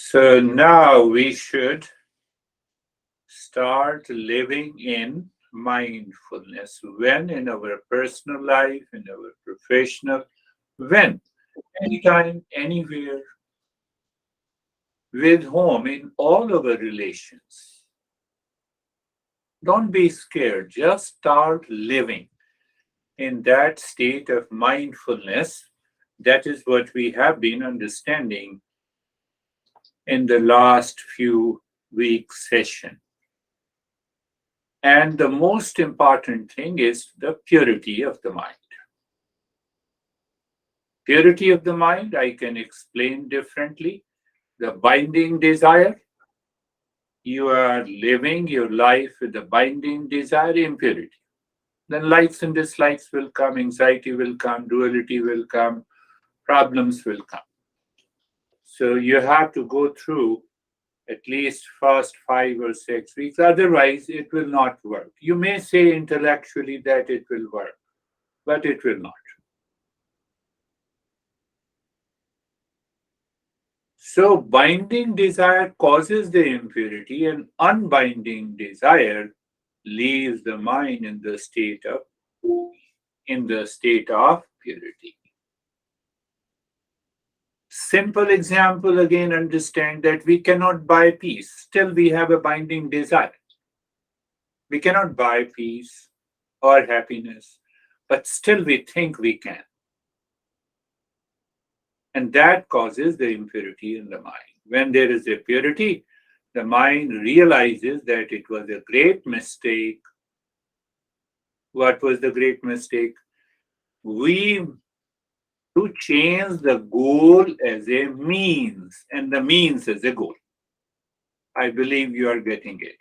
So now we should start living in mindfulness. When? In our personal life, in our professional, when? Anytime, anywhere, with whom, in all our relations. Don't be scared, just start living in that state of mindfulness. That is what we have been understanding in the last few weeks session. And the most important thing is the purity of the mind. Purity of the mind, I can explain differently. The binding desire, you are living your life with the binding desire, impurity. Then likes and dislikes will come, anxiety will come, duality will come, problems will come. So you have to go through at least first 5 or 6 weeks. Otherwise, it will not work. You may say intellectually that it will work, but it will not. So binding desire causes the impurity, and unbinding desire leaves the mind in the state of purity. Simple example again, understand that we cannot buy peace. Still, we have a binding desire. We cannot buy peace or happiness, but still we think we can. And that causes the impurity in the mind. When there is a purity, the mind realizes that it was a great mistake. What was the great mistake? We to change the goal as a means and the means as a goal. I believe you are getting it.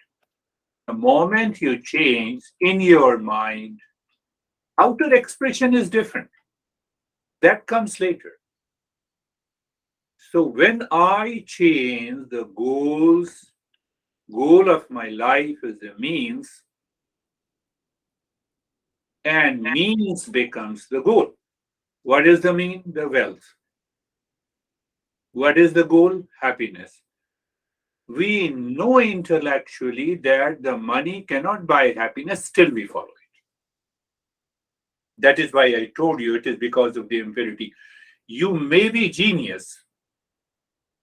The moment you change in your mind, outer expression is different. That comes later. So when I change the goal of my life as a means, and means becomes the goal. What is the mean? The wealth. What is the goal? Happiness. We know intellectually that the money cannot buy happiness, still we follow it. That is why I told you it is because of the impurity. You may be genius,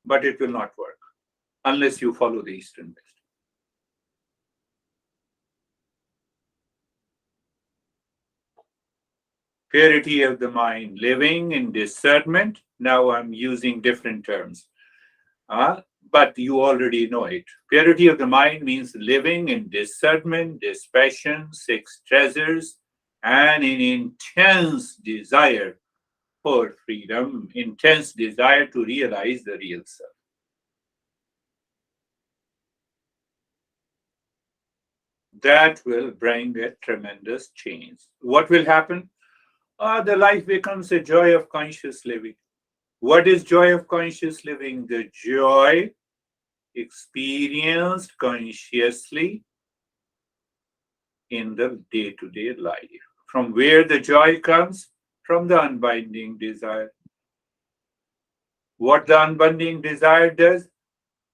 but it will not work unless you follow the Eastern wisdom. Purity of the mind, living in discernment. Now I'm using different terms, but you already know it. Purity of the mind means living in discernment, dispassion, six treasures, and in intense desire for freedom, intense desire to realize the real self. That will bring a tremendous change. What will happen? The life becomes a joy of conscious living. What is joy of conscious living? The joy experienced consciously in the day-to-day life. From where the joy comes? From the unbinding desire. What the unbinding desire does?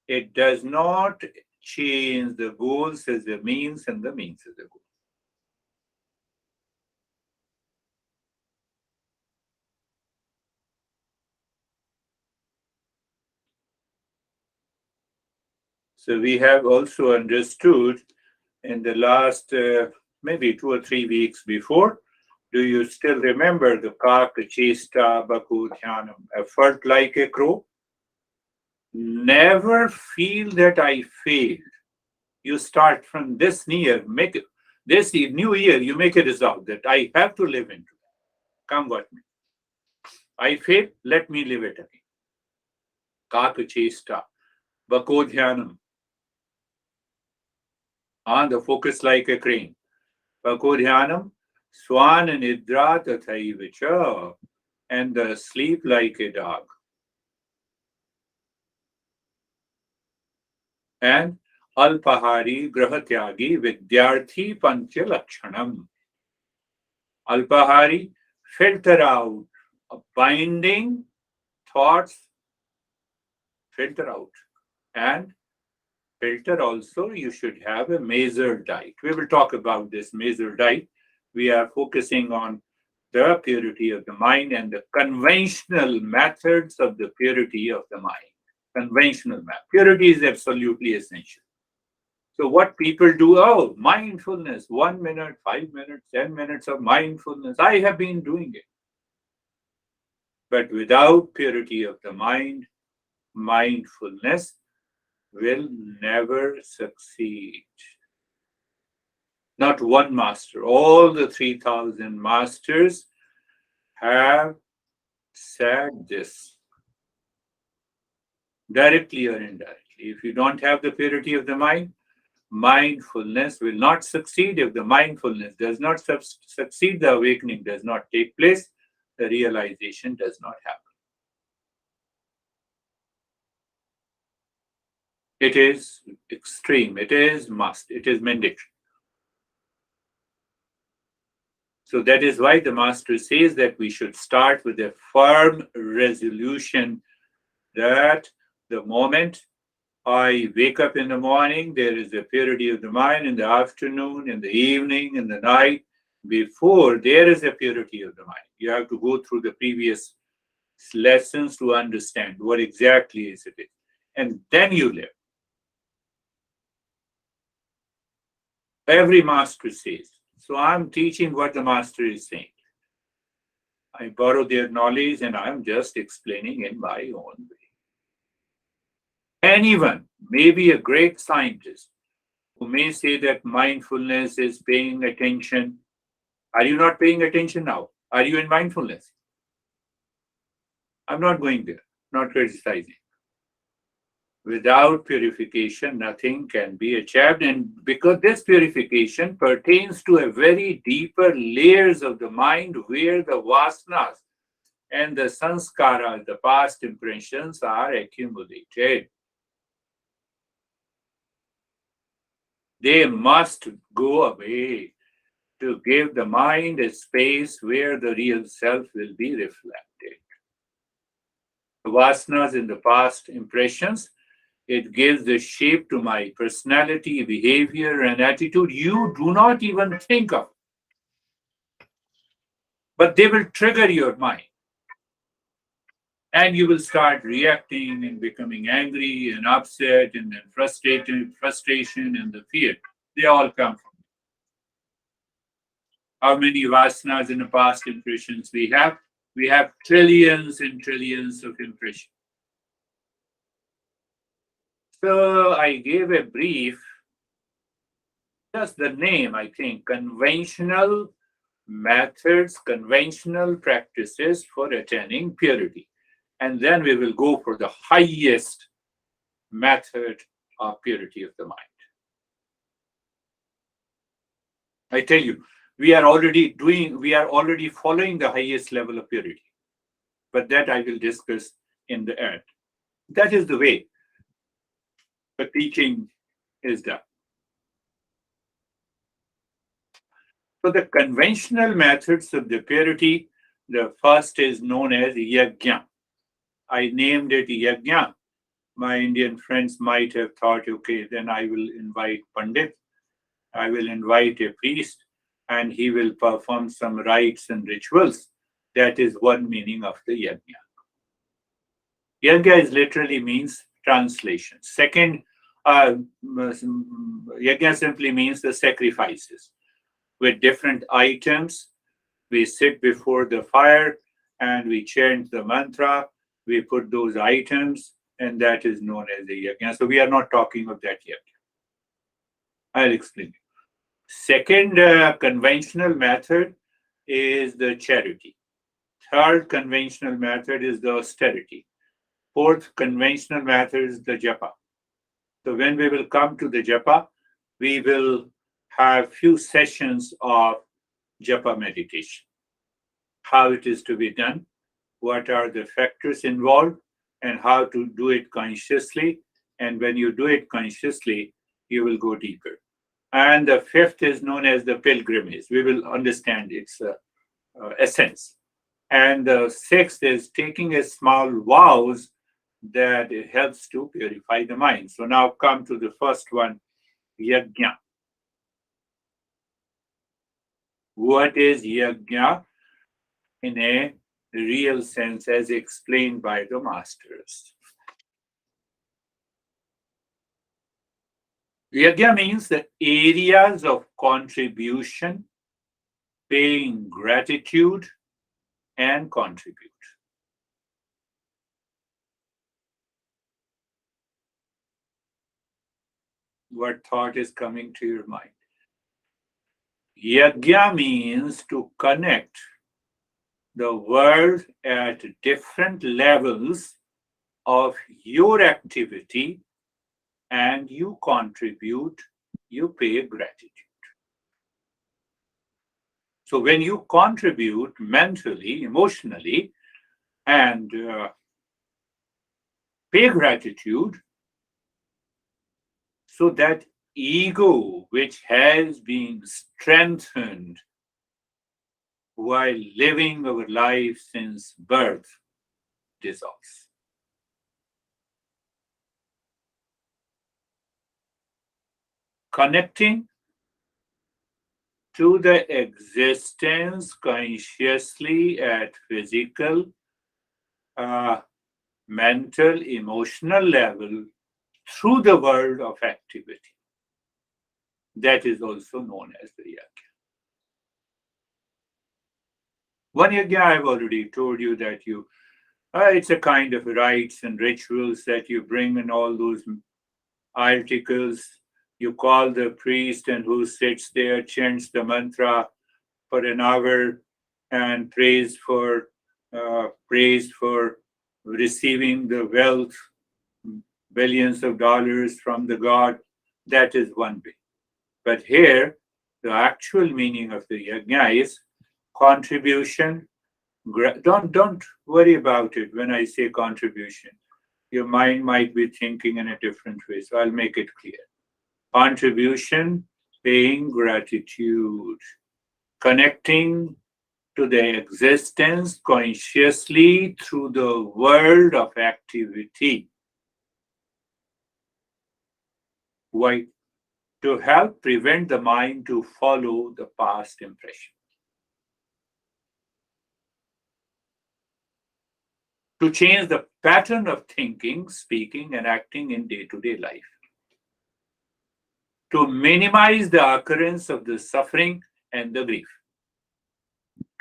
It does not change the goals as a means and the means as a goal. So we have also understood in the last maybe 2 or 3 weeks before. Do you still remember the Kakachista Baku Dhyanam? Effort like a crow. Never feel that I failed. You start from this year, make it this new year, you make a resolve that I have to live into that. Come what may. I failed, let me live it again. Kakachista Baku Dhyanam. On the focus like a crane. Pakodhyanam, Swan and Idra Tathaivacha, and the sleep like a dog. And Alpahari Grahatyagi Vidyarthi Panchalakshanam. Alpahari, filter out binding thoughts, filter out. And filter also, you should have a measured diet. We will talk about this measured diet. We are focusing on the purity of the mind and the conventional methods of the purity of the mind. Conventional method. Purity is absolutely essential. So what people do, oh, mindfulness, 1 minute, 5 minutes, 10 minutes of mindfulness. I have been doing it. But without purity of the mind, mindfulness will never succeed. Not one master. All the 3,000 masters have said this directly or indirectly. If you don't have the purity of the mind, mindfulness will not succeed. If the mindfulness does not succeed, the awakening does not take place, the realization does not happen. It is extreme, it is must, it is mandatory. So that is why the master says that we should start with a firm resolution that the moment I wake up in the morning, there is a purity of the mind. In the afternoon, in the evening, in the night, before there is a purity of the mind. You have to go through the previous lessons to understand what exactly is it. And then you live. Every master says. So I'm teaching what the master is saying. I borrow their knowledge and I'm just explaining in my own way. Anyone may be a great scientist who may say that mindfulness is paying attention. Are you not paying attention now? Are you in mindfulness? I'm not going there, not criticizing. Without purification, nothing can be achieved. And because this purification pertains to a very deeper layers of the mind where the vasanas and the sanskaras, the past impressions, are accumulated. They must go away to give the mind a space where the real self will be reflected. The vasanas in the past impressions, it gives the shape to my personality, behavior, and attitude you do not even think of. But they will trigger your mind. And you will start reacting and becoming angry and upset and then frustration and the fear. They all come from it. How many vasanas in the past impressions we have? We have trillions and trillions of impressions. So I gave a brief, just the name, I think, conventional methods, conventional practices for attaining purity. And then we will go for the highest method of purity of the mind. I tell you, we are already following the highest level of purity. But that I will discuss in the end. That is the way the teaching is done. So the conventional methods of the purity, the first is known as yajna. I named it yajna. My Indian friends might have thought, okay, then I will invite Pandit, I will invite a priest, and he will perform some rites and rituals. That is one meaning of the yajna. Yajna is literally means translation. Second, yajna simply means the sacrifices. With different items, we sit before the fire and we chant the mantra. We put those items, and that is known as the yajna. So we are not talking of that yet. I'll explain. Second conventional method is the charity. Third conventional method is the austerity. Fourth conventional method is the japa. So when we will come to the japa, we will have few sessions of japa meditation. How it is to be done, what are the factors involved, and how to do it consciously. And when you do it consciously, you will go deeper. And the fifth is known as the pilgrimage. We will understand its essence. And the sixth is taking a small vows that helps to purify the mind. So now come to the first one, yajna. What is yajna in a real sense as explained by the masters? Yajna means the areas of contribution, paying gratitude, and contribute. What thought is coming to your mind? Yajna means to connect the world at different levels of your activity, and you contribute, you pay gratitude. So when you contribute mentally, emotionally, and pay gratitude, so that ego which has been strengthened while living our life since birth dissolves. Connecting to the existence consciously at physical, uh, mental, emotional level through the world of activity. That is also known as the yajna. One yajna, I've already told you that it's a kind of rites and rituals that you bring in all those articles. You call the priest and who sits there, chants the mantra for an hour and prays for receiving the wealth, billions of dollars from the god. That is one way. But here, the actual meaning of the yajna is contribution. Don't worry about it when I say contribution. Your mind might be thinking in a different way, so I'll make it clear. Contribution, paying gratitude, connecting to the existence consciously through the world of activity. Why? To help prevent the mind to follow the past impression. To change the pattern of thinking, speaking, and acting in day to day life. To minimize the occurrence of the suffering and the grief.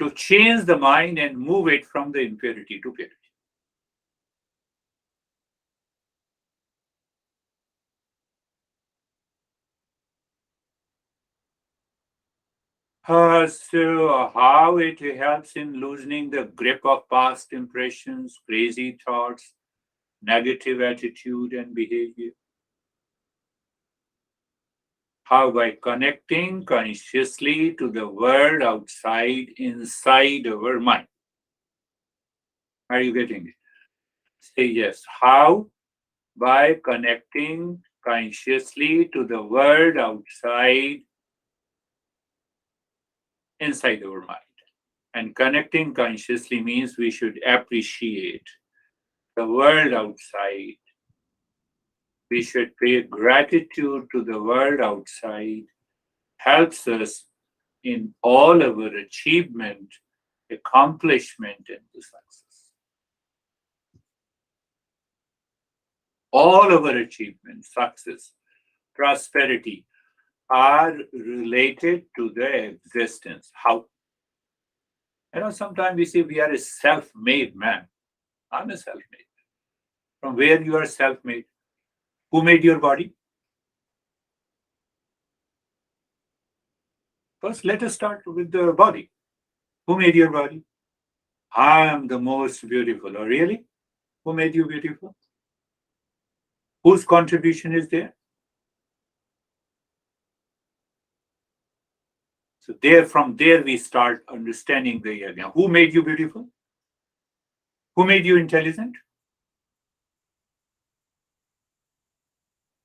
To change the mind and move it from the impurity to purity. So, how it helps in loosening the grip of past impressions, crazy thoughts, negative attitude, and behavior? How? By connecting consciously to the world outside, inside our mind. Are you getting it? Say yes. How? By connecting consciously to the world outside, inside our mind. And connecting consciously means we should appreciate the world outside. We should pay gratitude to the world outside, helps us in all our achievement, accomplishment, and the success. All of our achievements, success, prosperity are related to the existence. How? Sometimes we say we are a self-made man. I'm a self-made. From where you are self-made? Who made your body? First, let us start with the body. Who made your body? I am the most beautiful. Oh, really? Who made you beautiful? Whose contribution is there? So from there we start understanding the yajna. Who made you beautiful? Who made you intelligent?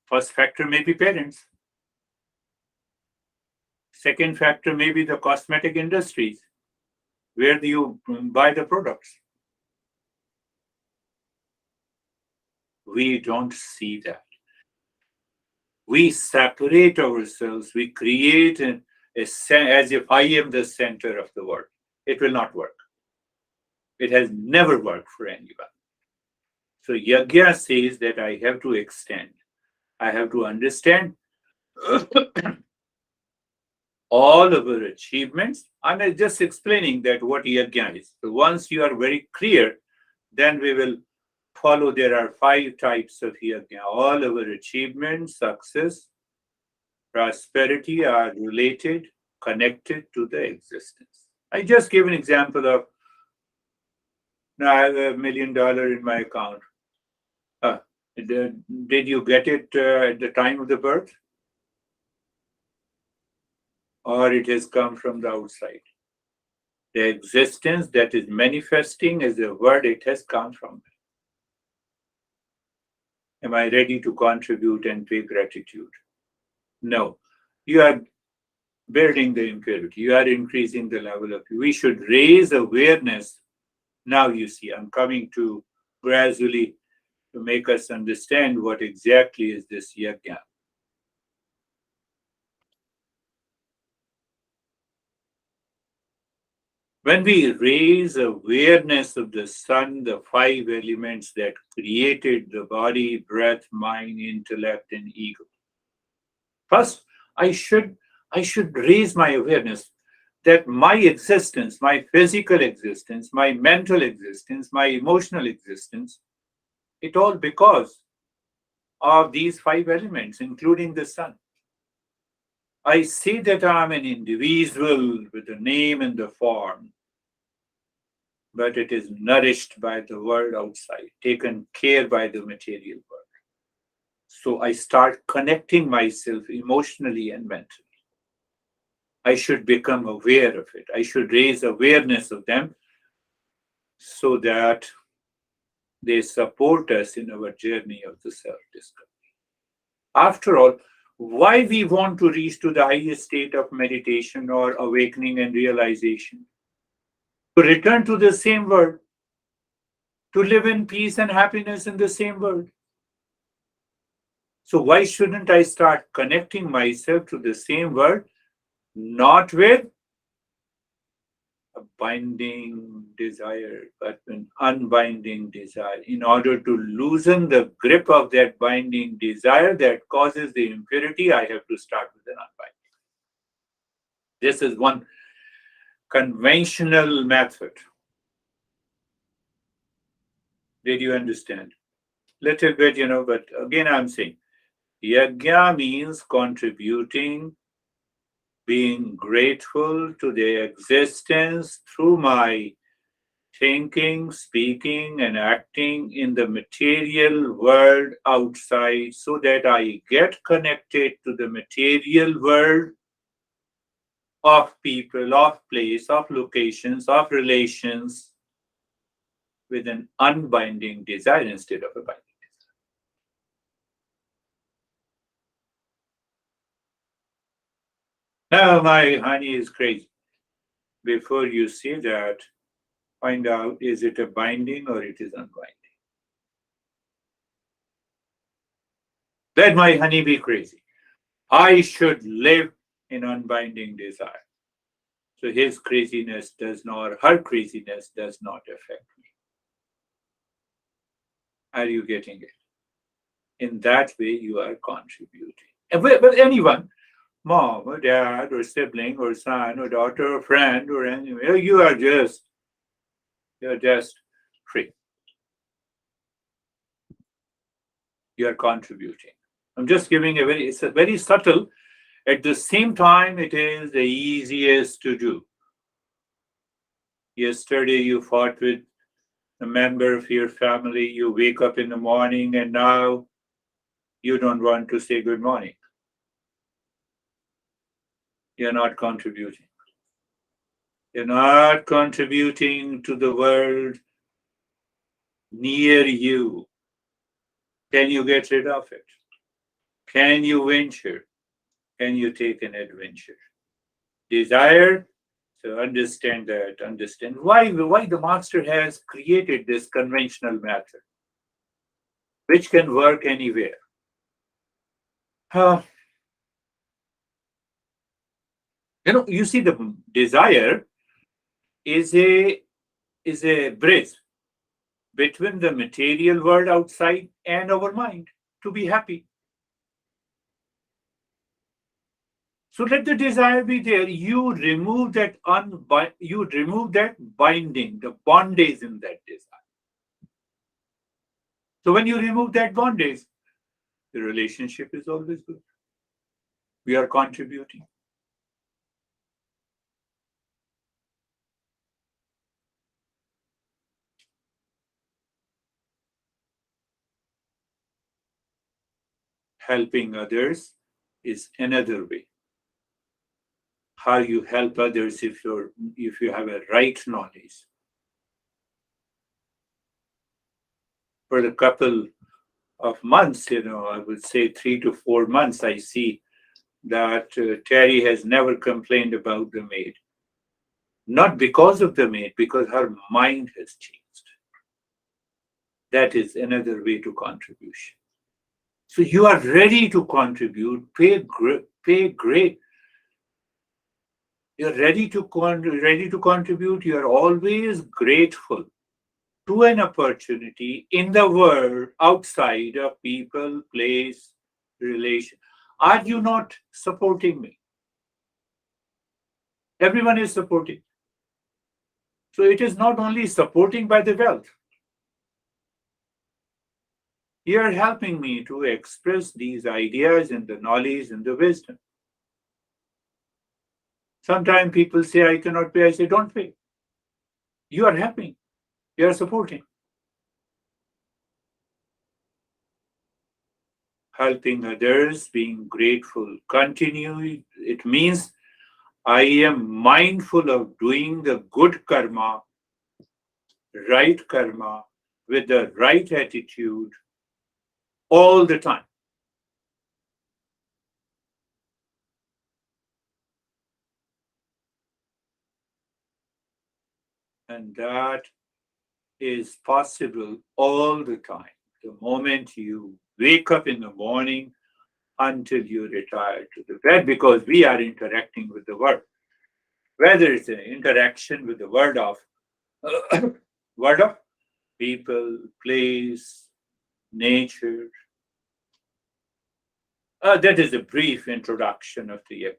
First factor may be parents. Second factor may be the cosmetic industries. Where do you buy the products? We don't see that. We separate ourselves. We create as if I am the center of the world. It will not work. It has never worked for anyone. So Yajna says that I have to extend. I have to understand all of our achievements. I'm just explaining that what Yajna is. So once you are very clear, then we will follow. There are 5 types of Yajna. All our achievements, success, prosperity are related, connected to the existence. I just gave an example of now I have $1 million in my account. Did you get it at the time of the birth? Or it has come from the outside? The existence that is manifesting as a word, it has come from. Am I ready to contribute and pay gratitude? No. You are building the impurity. You are increasing the level of. We should raise awareness. Now you see, I'm coming to gradually to make us understand what exactly is this yajna. When we raise awareness of the sun, the 5 elements that created the body, breath, mind, intellect, and ego. First, I should raise my awareness that my existence, my physical existence, my mental existence, my emotional existence, it all because of these 5 elements, including the sun. I see that I'm an individual with a name and the form, but it is nourished by the world outside, taken care by the material world. So I start connecting myself emotionally and mentally. I should become aware of it. I should raise awareness of them so that they support us in our journey of the self-discovery. After all, why we want to reach to the highest state of meditation or awakening and realization? To return to the same world, to live in peace and happiness in the same world. So why shouldn't I start connecting myself to the same world, not with a binding desire, but an unbinding desire, in order to loosen the grip of that binding desire that causes the impurity? I have to start with an unbinding. This is one conventional method. Did you understand? Little bit, but again I'm saying, yajna means contributing, being grateful to the existence through my thinking, speaking, and acting in the material world outside so that I get connected to the material world of people, of place, of locations, of relations with an unbinding desire instead of a binding desire. Now, my honey is crazy. Before you say that, find out, is it a binding or it is unbinding? Let my honey be crazy. I should live in unbinding desire. So his craziness does not, her craziness does not affect me. Are you getting it? In that way, you are contributing. But anyone, mom or dad or sibling or son or daughter or friend or anyone, you're just free. You are contributing. I'm just giving it's a very subtle. At the same time, it is the easiest to do. Yesterday, you fought with a member of your family. You wake up in the morning and now you don't want to say good morning. You're not contributing. You're not contributing to the world near you. Can you get rid of it? Can you venture? Can you take an adventure? Desire. So understand that. Understand why the master has created this conventional method. which can work anywhere. Uh, you see, the desire is a bridge between the material world outside and our mind to be happy. So let the desire be there. You remove you remove that binding, the bondage in that desire. So when you remove that bondage, the relationship is always good. We are contributing. Helping others is another way. How you help others if you have a right knowledge. For a couple of months, I would say 3 to 4 months, I see that Terry has never complained about the maid. Not because of the maid, because her mind has changed. That is another way to contribution. So you are ready to contribute, pay great. You're ready to contribute. You're always grateful to an opportunity in the world outside of people, place, relation. Are you not supporting me? Everyone is supporting. So it is not only supporting by the wealth. You are helping me to express these ideas and the knowledge and the wisdom. Sometimes people say, I cannot pay. I say, don't pay. You are helping. You are supporting. Helping others, being grateful. Continue. It means I am mindful of doing the good karma, with the right attitude all the time. And that is possible all the time. The moment you wake up in the morning until you retire to the bed, because we are interacting with the world. Whether it's an interaction with the world of word of people, place, nature. That is a brief introduction of the yajna.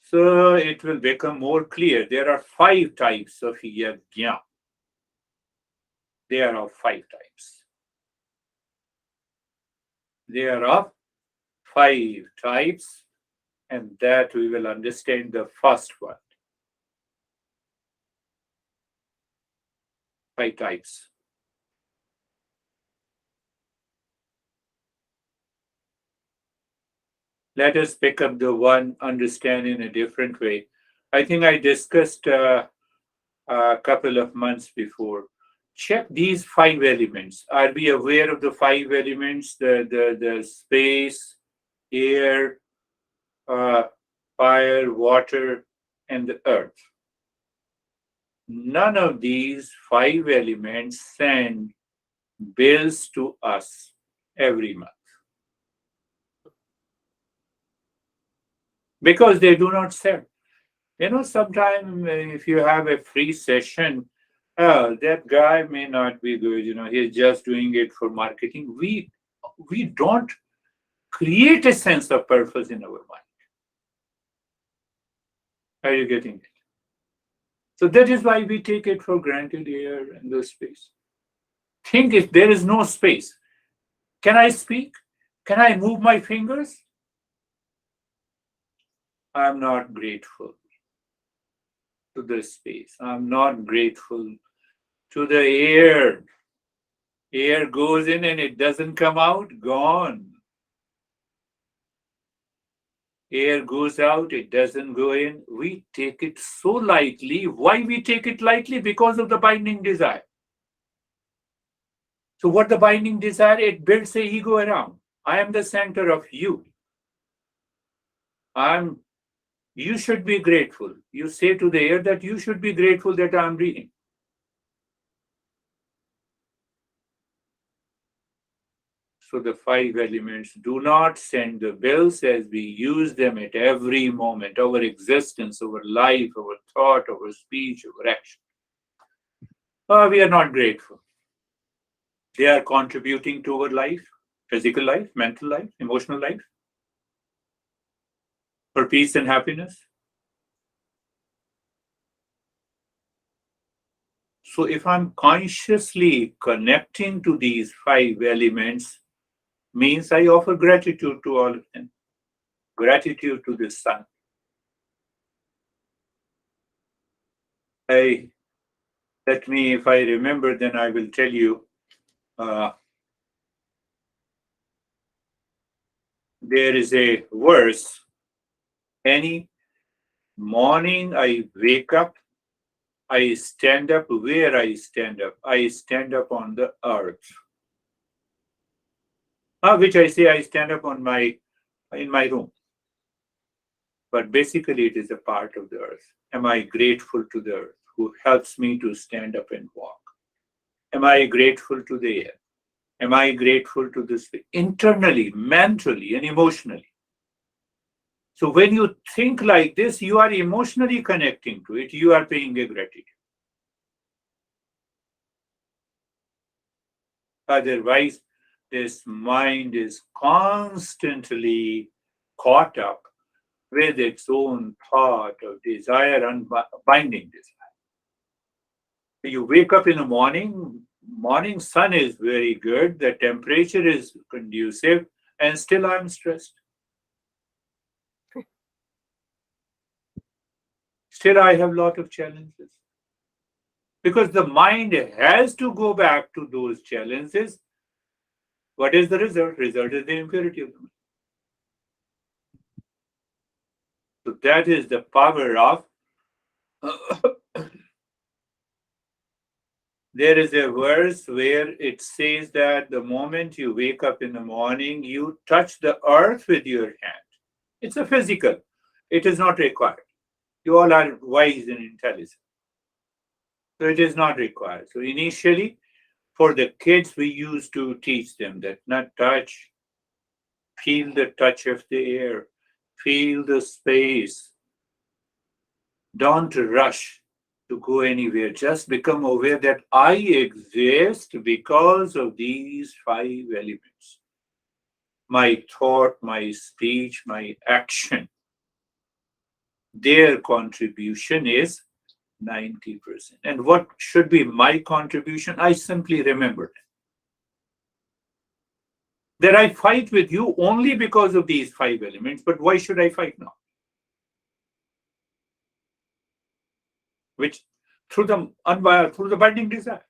So it will become more clear. There are 5 types of yajna. There are 5 types. There are 5 types, and that we will understand the first one. 5 types. Let us pick up the one understand in a different way. I think I discussed a couple of months before. Check these 5 elements. Are we aware of the 5 elements? The space, air, uh, fire, water, and the earth. None of these 5 elements send bills to us every month because they do not sell. Sometimes if you have a free session, that guy may not be good. He's just doing it for marketing. We don't create a sense of purpose in our mind. Are you getting it? So that is why we take it for granted here in the space. Think if there is no space, can I speak? Can I move my fingers? I'm not grateful to the space. I'm not grateful to the air. Air goes in and it doesn't come out, gone. Air goes out, it doesn't go in. We take it so lightly. Why we take it lightly? Because of the binding desire. So what the binding desire? It builds a ego around. I am the center of you. You should be grateful. You say to the air that you should be grateful that I'm breathing. So the five elements do not send the bills as we use them at every moment, our existence, our life, our thought, our speech, our action. We are not grateful. They are contributing to our life, physical life, mental life, emotional life, for peace and happiness. So if I'm consciously connecting to these five elements, means I offer gratitude to all of them. Gratitude to the sun. I Let me, if I remember, then I will tell you. Uh, there is a verse. Any morning I wake up, I stand up. Where I stand up? I stand up on the earth. Which I say I stand up on in my room. But basically, it is a part of the earth. Am I grateful to the earth who helps me to stand up and walk? Am I grateful to the air? Am I grateful to this internally, mentally, and emotionally? So when you think like this, you are emotionally connecting to it. You are paying a gratitude. Otherwise, this mind is constantly caught up with its own thought of desire and binding desire. You wake up in the morning sun is very good, the temperature is conducive, and still I'm stressed. Still I have a lot of challenges. Because the mind has to go back to those challenges. What is the result? Result is the impurity of the mind. So that is the power of there is a verse where it says that the moment you wake up in the morning, you touch the earth with your hand. It's a physical. It is not required. You all are wise and intelligent. So it is not required. So initially, for the kids, we used to teach them that not touch, feel the touch of the air, feel the space. Don't rush to go anywhere. Just become aware that I exist because of these five elements. My thought, my speech, my action. Their contribution is 90%. And what should be my contribution? I simply remembered that I fight with you only because of these five elements, but why should I fight now? Which through through the binding desire.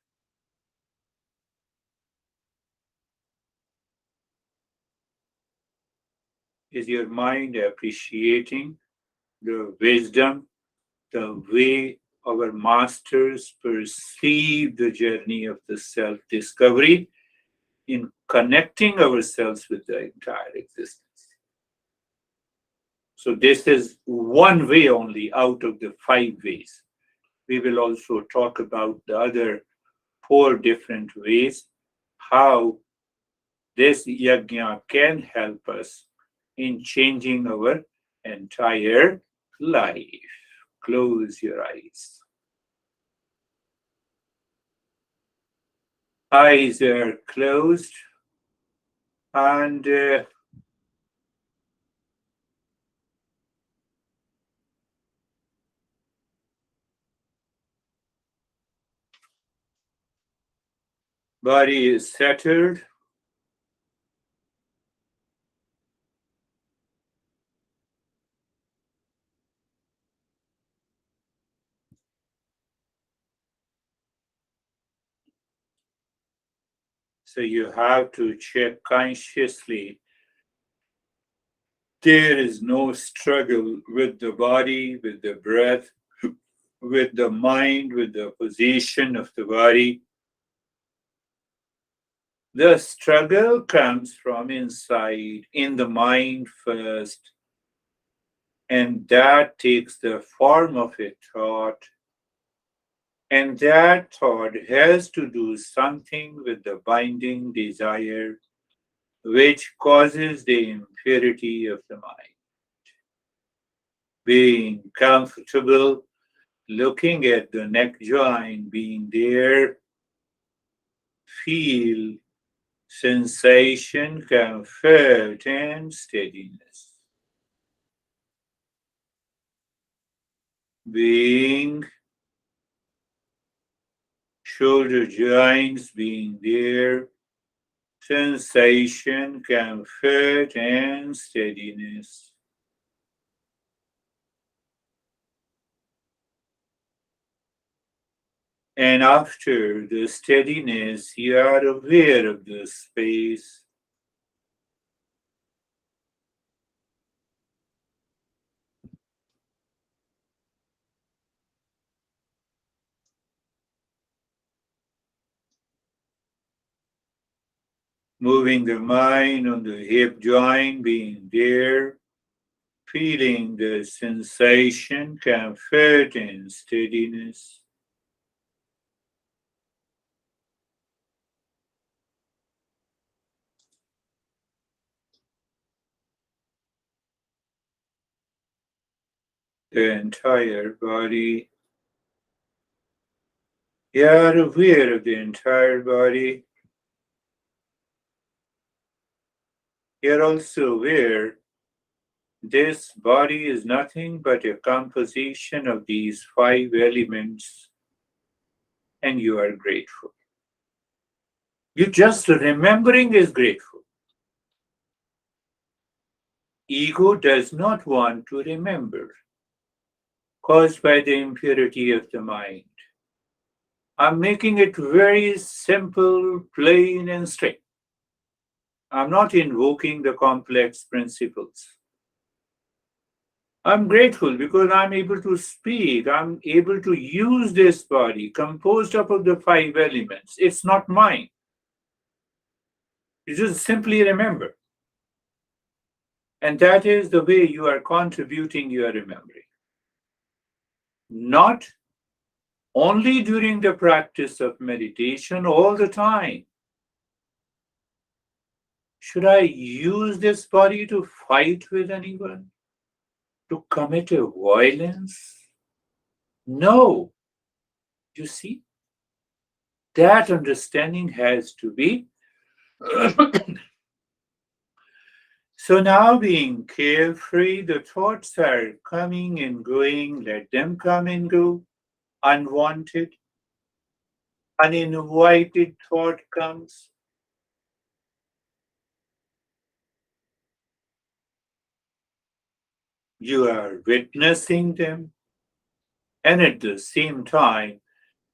Is your mind appreciating the wisdom, the way our masters perceive the journey of the self discovery in connecting ourselves with the entire existence? So, this is one way only out of the five ways. We will also talk about the other four different ways how this yajna can help us in changing our entire life. Close your eyes. Eyes are closed and body is settled. So you have to check consciously. There is no struggle with the body, with the breath, with the mind, with the position of the body. The struggle comes from inside, in the mind first, and that takes the form of a thought. And that thought has to do something with the binding desire which causes the impurity of the mind. Being comfortable, looking at the neck joint being there, feel sensation, comfort, and steadiness. Being shoulder joints being there, sensation, comfort, and steadiness. And after the steadiness, you are aware of the space. Moving the mind on the hip joint being there, feeling the sensation, comfort, and steadiness. The entire body. You are aware of the entire body. You are also aware this body is nothing but a composition of these five elements, and you are grateful. You just remembering is grateful. Ego does not want to remember, caused by the impurity of the mind. I'm making it very simple, plain, and straight. I'm not invoking the complex principles. I'm grateful because I'm able to speak. I'm able to use this body composed up of the five elements. It's not mine. You just simply remember. And that is the way you are contributing your remembering. Not only during the practice of meditation, all the time. Should I use this body to fight with anyone? To commit a violence? No. You see, that understanding has to be. So now being carefree, the thoughts are coming and going, let them come and go. Unwanted, uninvited thought comes. You are witnessing them, and at the same time,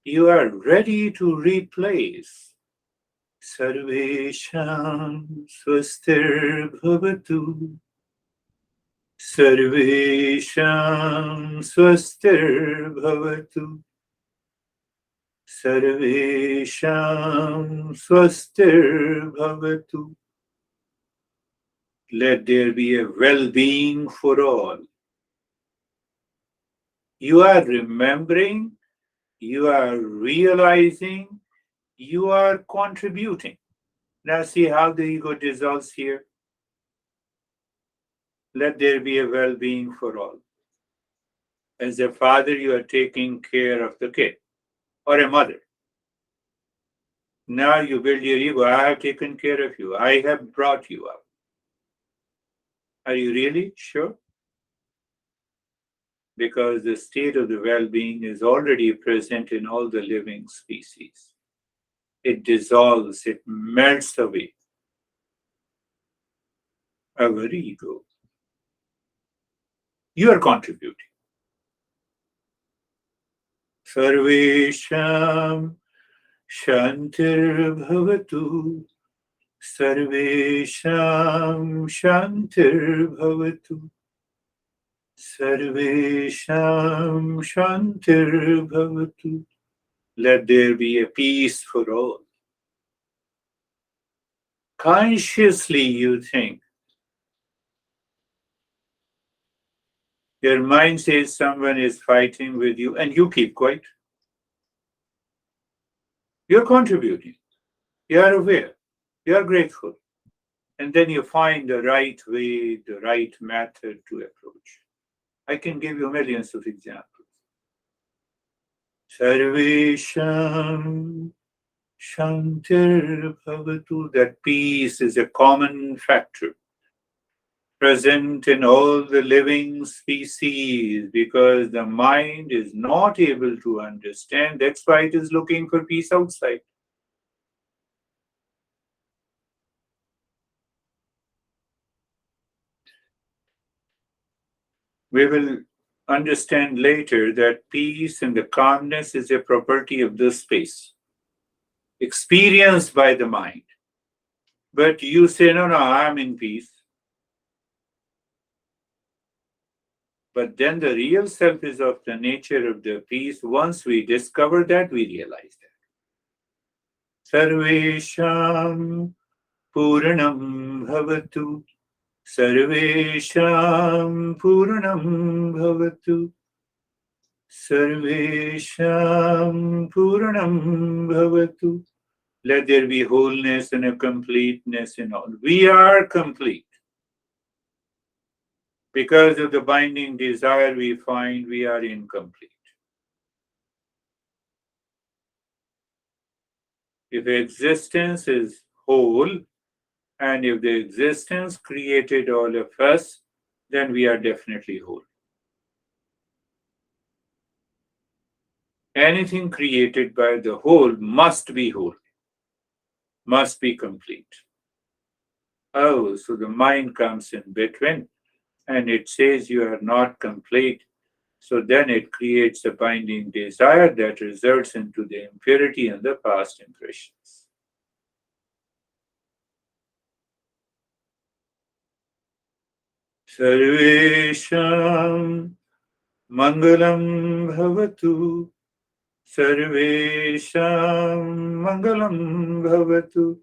you are ready to replace. Sarvesham swastir bhavatu. Sarvesham swastir bhavatu. Sarvesham swastir bhavatu. Let there be a well-being for all. You are remembering, you are realizing, you are contributing. Now see how the ego dissolves here. Let there be a well-being for all. As a father, you are taking care of the kid, or a mother. Now you build your ego. I have taken care of you. I have brought you up. Are you really sure? Because the state of the well-being is already present in all the living species. It dissolves, it melts away our ego. You are contributing. Sarvesham Shantir Bhavatu. Sarvesham Shantir Bhavatu. Sarvesham Shantir Bhavatu. Let there be a peace for all. Consciously you think. Your mind says someone is fighting with you and you keep quiet. You're contributing. You are aware. You are grateful. And then you find the right way, the right method to approach. I can give you millions of examples. Sarvesham Shantir Bhavatu. That peace is a common factor present in all the living species because the mind is not able to understand. That's why it is looking for peace outside. We will understand later that peace and the calmness is a property of the space, experienced by the mind. But you say, no, no, I'm in peace. But then the real self is of the nature of the peace. Once we discover that, we realize that. Sarvesham Puranam Bhavatu. Sarvesham Puranam Bhavatu. Sarvesham Puranam Bhavatu. Let there be wholeness and a completeness in all. We are complete. Because of the binding desire, we find we are incomplete. If existence is whole, and if the existence created all of us, then we are definitely whole. Anything created by the whole must be whole, must be complete. Oh, so the mind comes in between and it says you are not complete. So then it creates a binding desire that results into the impurity and the past impressions. Sarvesham Mangalam Bhavatu. Sarvesham Mangalam Bhavatu.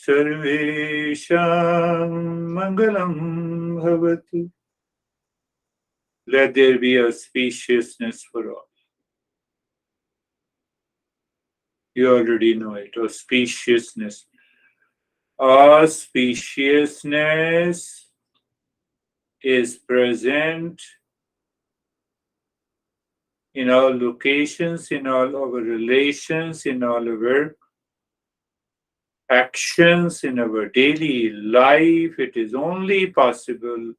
Sarvesham Mangalam Bhavatu. Let there be auspiciousness for all. You already know it, auspiciousness. Auspiciousness is present in all locations, in all our relations, in all our actions, in our daily life. It is only possible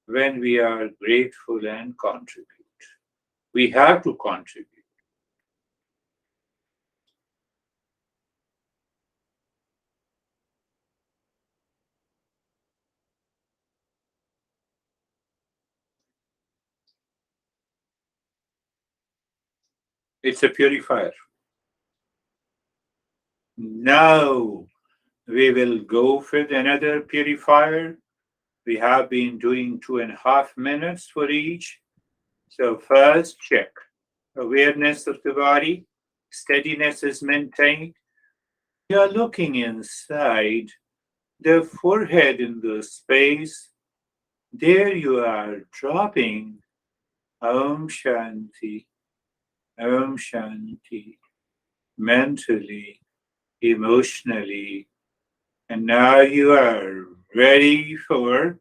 when we are grateful and contribute. We have to contribute. It's a purifier. Now we will go with another purifier. We have been doing 2.5 minutes for each. So first check. Awareness of the body. Steadiness is maintained. You are looking inside the forehead in the space. There you are dropping Om Shanti, Om Shanti, mentally, emotionally. And now you are ready for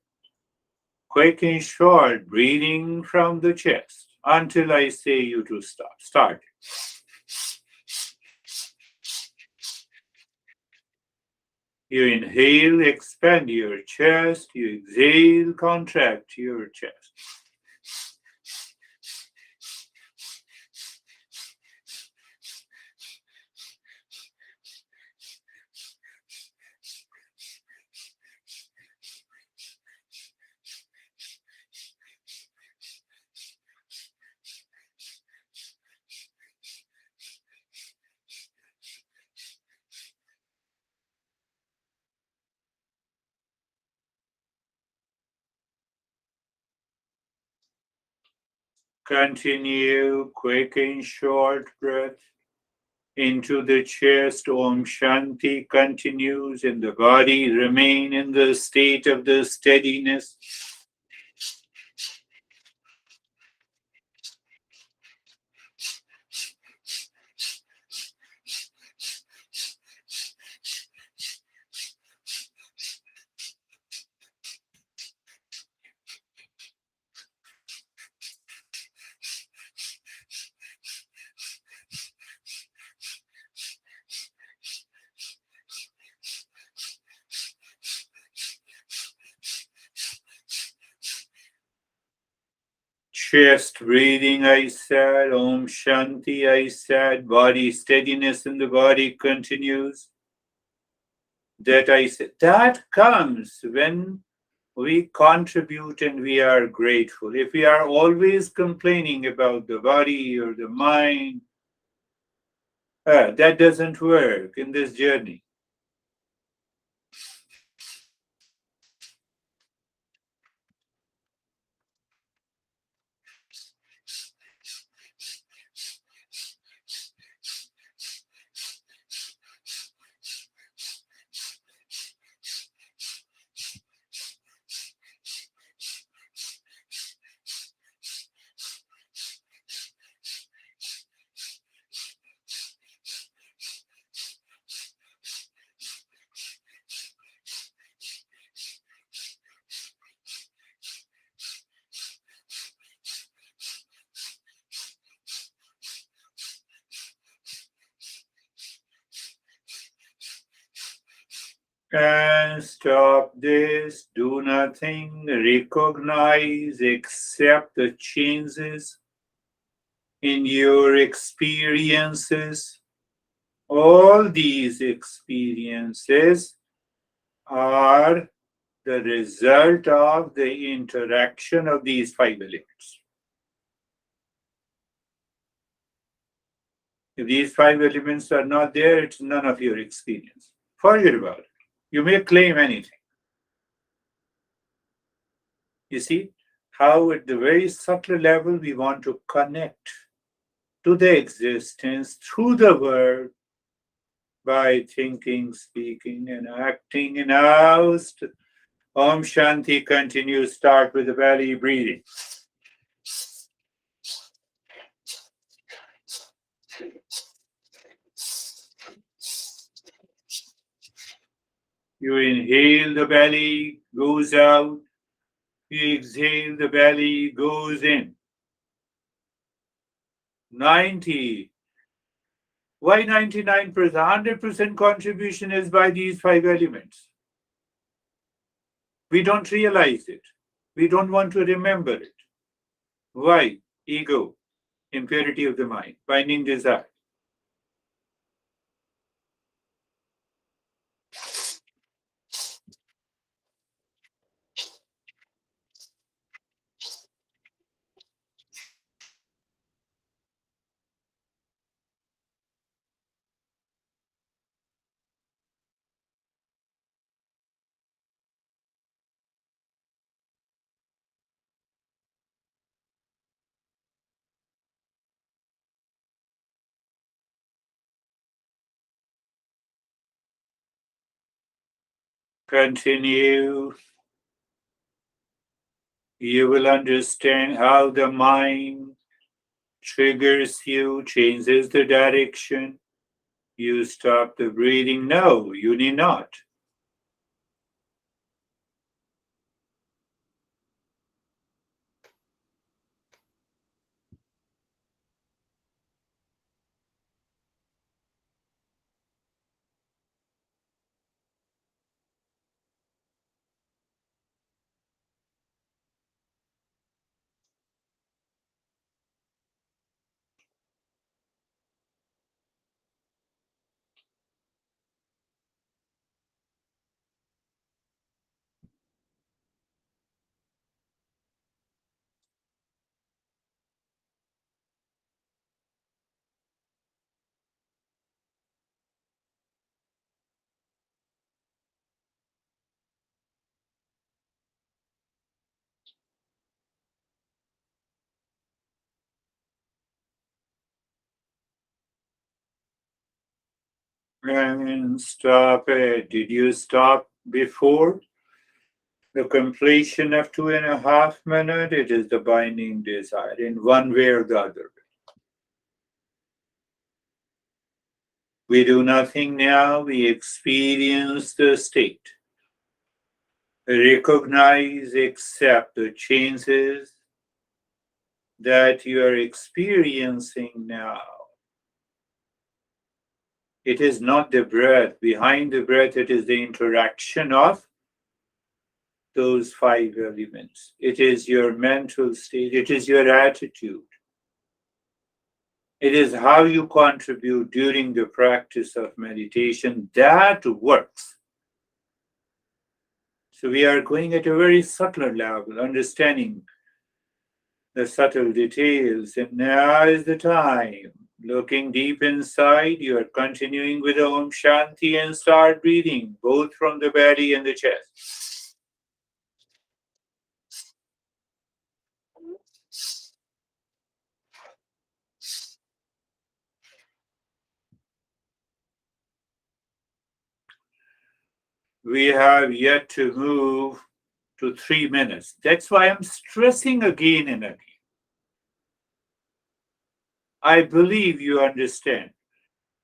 quick and short breathing from the chest until I say you to stop. Start. You inhale, expand your chest. You exhale, contract your chest. Continue quick and short breath into the chest. Om Shanti continues in the body. Remain in the state of the steadiness. Chest breathing, I said. Om Shanti, I said. Body steadiness in the body continues. That I said. That comes when we contribute and we are grateful. If we are always complaining about the body or the mind, that doesn't work in this journey. And stop this, do nothing, recognize, accept the changes in your experiences. All these experiences are the result of the interaction of these five elements. If these five elements are not there, it's none of your experience. Forget about it. You may claim anything. You see how, at the very subtle level, we want to connect to the existence through the word by thinking, speaking, and acting. And now, Om Shanti continues. Start with the belly breathing. You inhale, the belly goes out. You exhale, the belly goes in. 90. Why 99%? 100% contribution is by these five elements. We don't realize it. We don't want to remember it. Why? Ego, impurity of the mind, binding desire. Continue. You will understand how the mind triggers you, changes the direction. You stop the breathing. No, you need not. And stop it. Did you stop before the completion of 2.5 minutes? It is the binding desire in one way or the other. We do nothing now. We experience the state. Recognize, accept the changes that you are experiencing now. It is not the breath. Behind the breath, it is the interaction of those five elements. It is your mental state, it is your attitude, it is how you contribute during the practice of meditation that works. So we are going at a very subtle level, understanding the subtle details, and now is the time. Looking deep inside, you are continuing with Om Shanti and start breathing, both from the belly and the chest. We have yet to move to 3 minutes. That's why I'm stressing again and again. I believe you understand.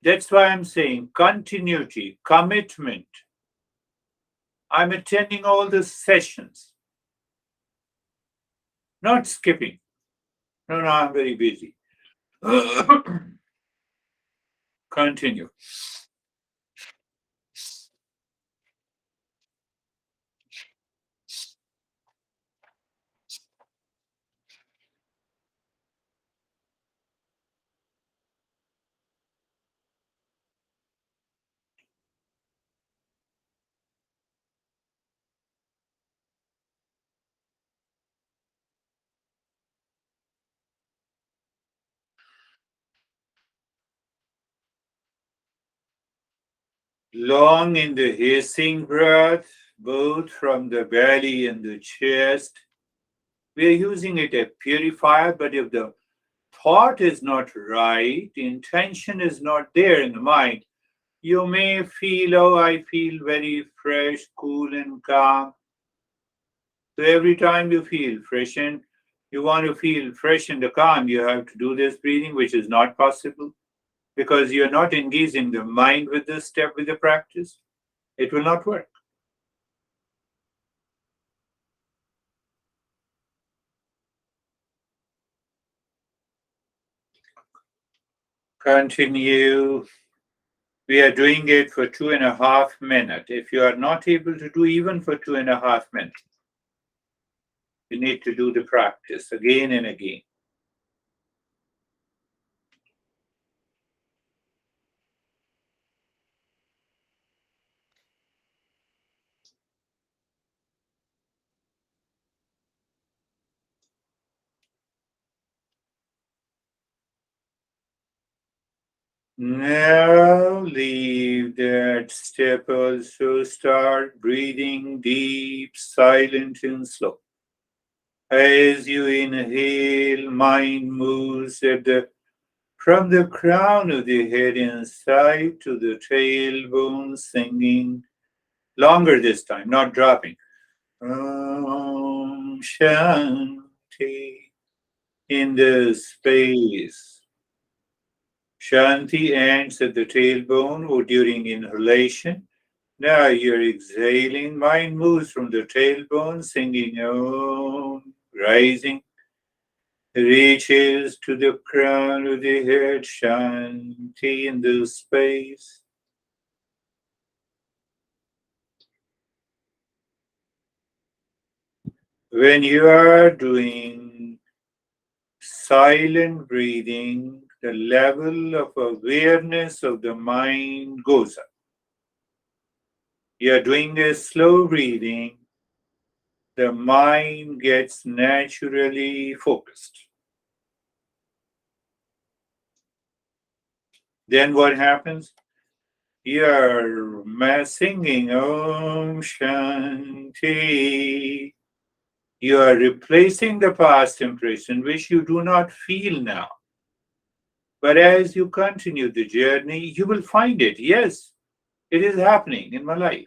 That's why I'm saying continuity, commitment. I'm attending all the sessions, not skipping. No, I'm very busy. Continue. Long in the hissing breath, both from the belly and the chest. We are using it as purifier, but if the thought is not right, the intention is not there in the mind, you may feel, oh, I feel very fresh, cool, and calm. So every time you feel fresh and you want to feel fresh and calm, you have to do this breathing, which is not possible because you're not engaging the mind with this step, with the practice. It will not work. Continue. We are doing it for 2.5 minutes. If you are not able to do even for 2.5 minutes, you need to do the practice again and again. Now leave that step also. Start breathing deep, silent, and slow. As you inhale, mind moves from the crown of the head inside to the tailbone, singing longer this time, not dropping. Om Shanti in the space. Shanti ends at the tailbone or during inhalation. Now you're exhaling. Mind moves from the tailbone, singing Om, rising, reaches to the crown of the head. Shanti in the space. When you are doing silent breathing, the level of awareness of the mind goes up. You are doing a slow breathing, the mind gets naturally focused. Then what happens? You are singing Om Shanti. You are replacing the past impression which you do not feel now. But as you continue the journey, you will find it. Yes, it is happening in my life.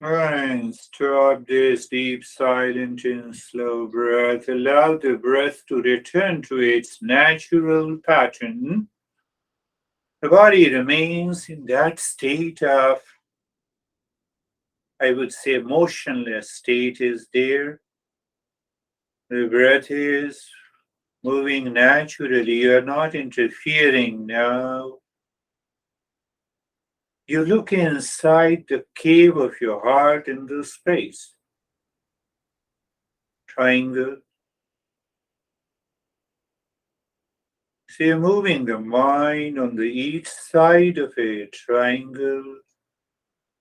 And stop this deep, silent, and slow breath. Allow the breath to return to its natural pattern. The body remains in that state of, I would say, motionless state is there. The breath is moving naturally. You are not interfering now. You look inside the cave of your heart in the space. Triangle. So you're moving the mind on the each side of a triangle,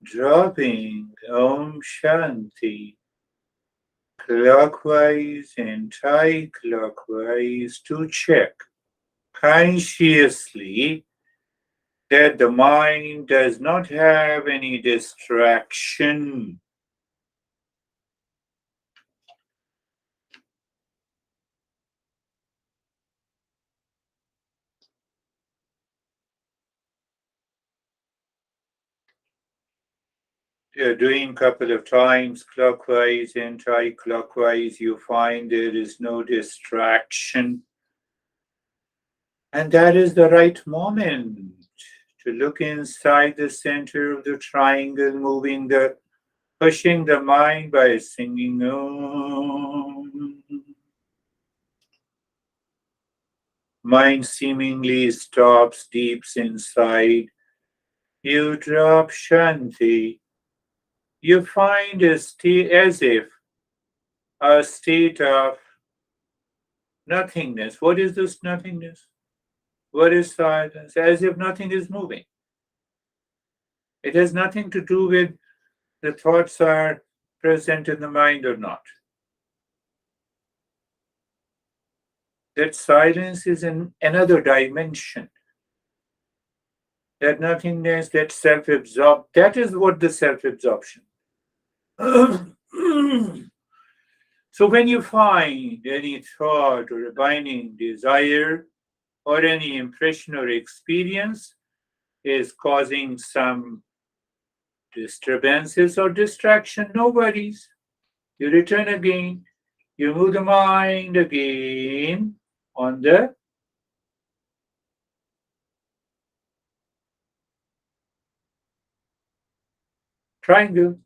dropping Om Shanti clockwise and anti-clockwise to check consciously that the mind does not have any distraction. You're doing a couple of times clockwise, anti-clockwise, you find there is no distraction. And that is the right moment to look inside the center of the triangle, pushing the mind by singing Om. Mind seemingly stops deep inside. You drop Shanti. You find a state as if a state of nothingness. What is this nothingness? What is silence? As if nothing is moving. It has nothing to do with the thoughts are present in the mind or not. That silence is in another dimension. That nothingness, that self absorb, that is what the self absorption. So when you find any thought or abiding desire or any impression or experience is causing some disturbances or distraction, no worries. You return again. You move the mind again on the triangle.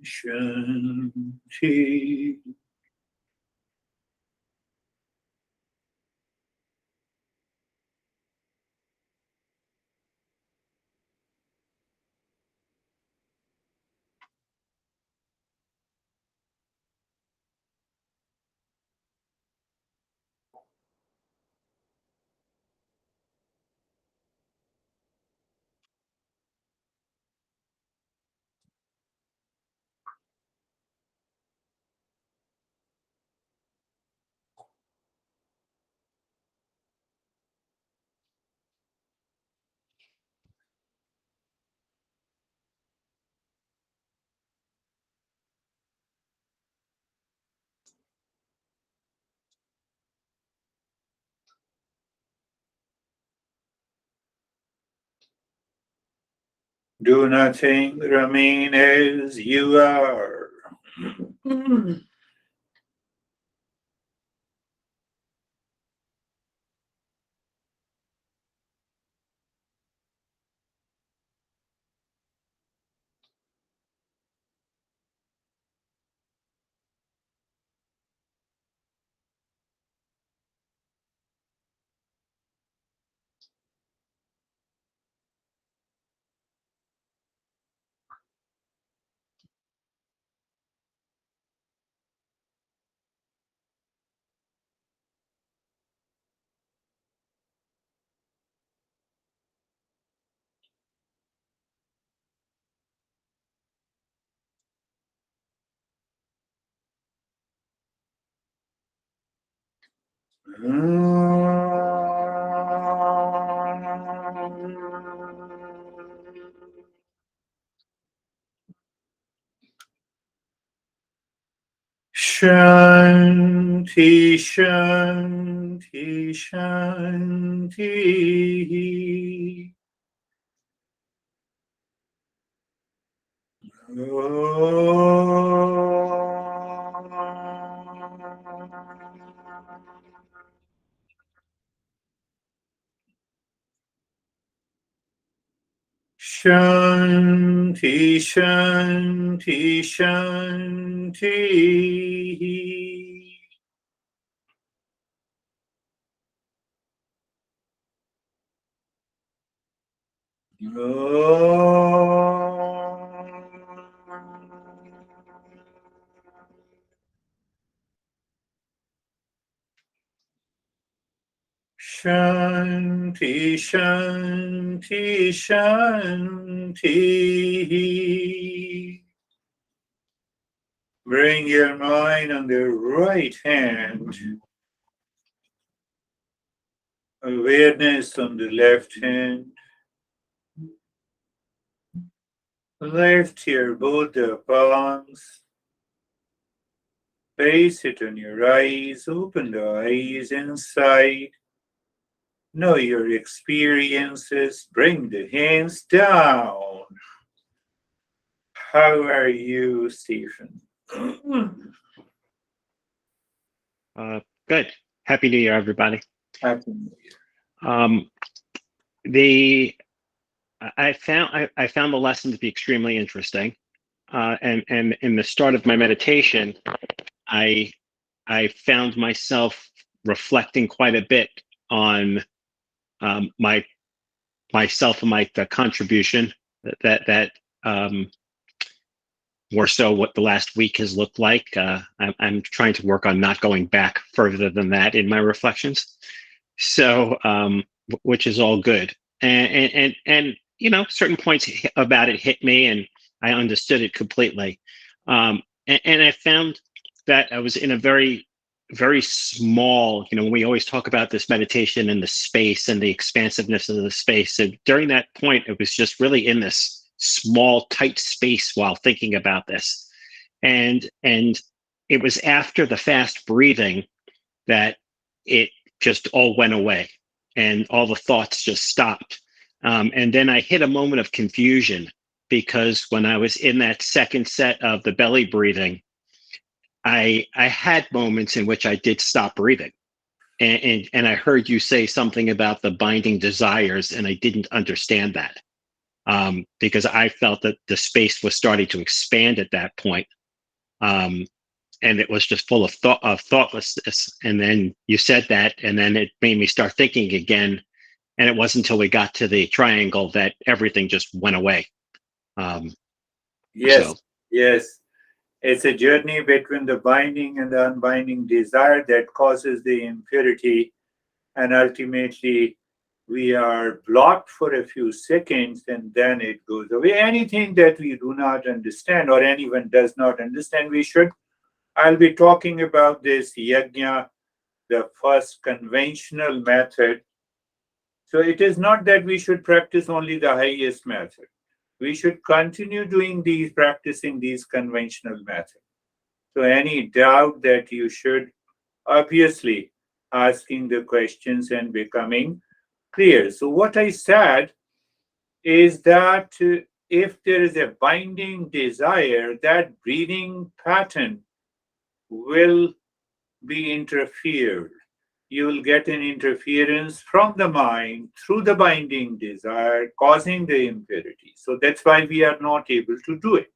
Shanti. Do nothing, remain as you are. Shanti, Shanti, Shanti. Shanti, Shanti, Shanti. Shanti, Shanti, Shanti. Bring your mind on the right hand, awareness on the left hand. Lift your both the palms, place it on your eyes, open the eyes inside. Know your experiences, bring the hands down. How are you, Stephen? Good. Happy New Year, everybody. Happy New Year. The I found the lesson to be extremely interesting, and in the start of my meditation, I found myself reflecting quite a bit on myself and my the contribution that more so what the last week has looked like. I'm trying to work on not going back further than that in my reflections. So, which is all good. And certain points about it hit me, and I understood it completely. And I found that I was in a very, very small. We always talk about this meditation and the space and the expansiveness of the space. And during that point, it was just really in this small, tight space while thinking about this. And it was after the fast breathing that it just all went away and all the thoughts just stopped. And then I hit a moment of confusion because when I was in that second set of the belly breathing, I had moments in which I did stop breathing. And I heard you say something about the binding desires, and I didn't understand that because I felt that the space was starting to expand at that point. And it was just full of thoughtlessness. And then you said that, and then it made me start thinking again. And it wasn't until we got to the triangle that everything just went away. Yes, So yes. It's a journey between the binding and the unbinding desire that causes the impurity, and ultimately we are blocked for a few seconds and then it goes away. Anything that we do not understand or anyone does not understand, I'll be talking about this yajna, the first conventional method. So it is not that we should practice only the highest method. We should continue practicing these conventional methods. So any doubt that you should obviously asking the questions and becoming clear. So what I said is that if there is a binding desire, that breathing pattern will be interfered. You will get an interference from the mind through the binding desire, causing the impurity. So that's why we are not able to do it.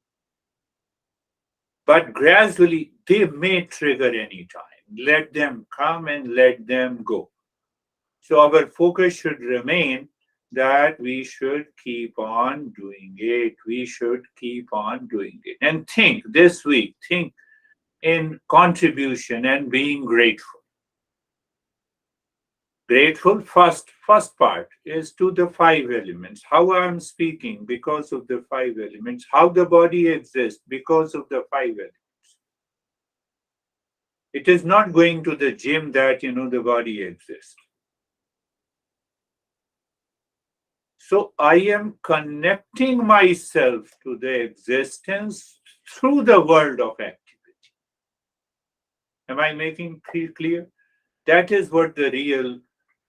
But gradually, they may trigger any time. Let them come and let them go. So our focus should remain that we should keep on doing it. We should keep on doing it. And think this week, think in contribution and being grateful. Grateful, first part is to the five elements. How I am speaking because of the five elements. How the body exists because of the five elements. It is not going to the gym that the body exists. So I am connecting myself to the existence through the world of activity. Am I making clear? That is what the real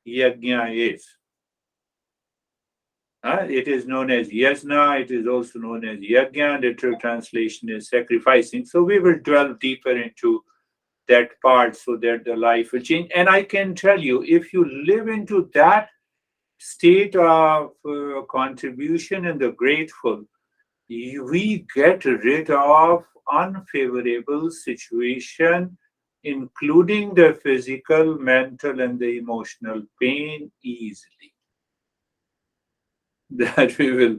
yajna is. It is known as yajna, it is also known as yajna, literal translation is sacrificing. So we will delve deeper into that part so that the life will change. And I can tell you, if you live into that state of contribution and the grateful, we get rid of unfavorable situation, including the physical, mental, and the emotional pain easily. That we will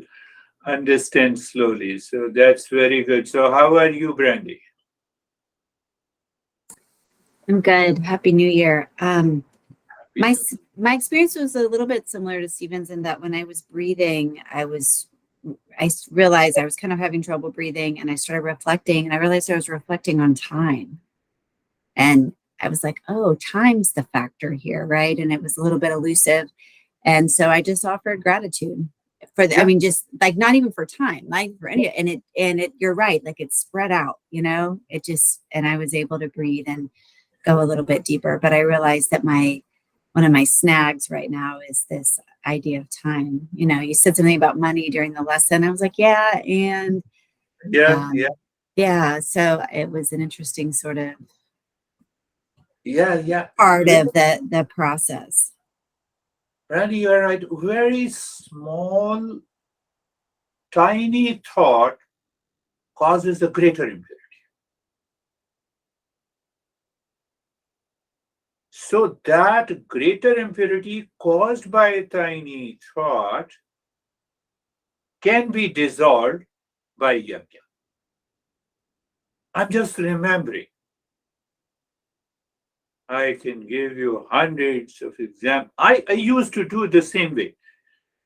understand slowly. So that's very good. So how are you, Brandy? I'm good. Happy New Year. My experience was a little bit similar to Stephen's in that when I was breathing, I realized I was kind of having trouble breathing, and I started reflecting, and I realized I was reflecting on time. And I was like, oh, time's the factor here, right? And it was a little bit elusive. And so I just offered gratitude for the, I mean, just like not even for time, like for any, and it, you're right, like it's spread out, it just, and I was able to breathe and go a little bit deeper. But I realized that one of my snags right now is this idea of time. You said something about money during the lesson. I was like, yeah. And yeah. So it was an interesting sort of part of the process. Randy, you're right. Very small, tiny thought causes a greater impurity. So that greater impurity caused by a tiny thought can be dissolved by yajna. I'm just remembering. I can give you hundreds of examples. I used to do it the same way,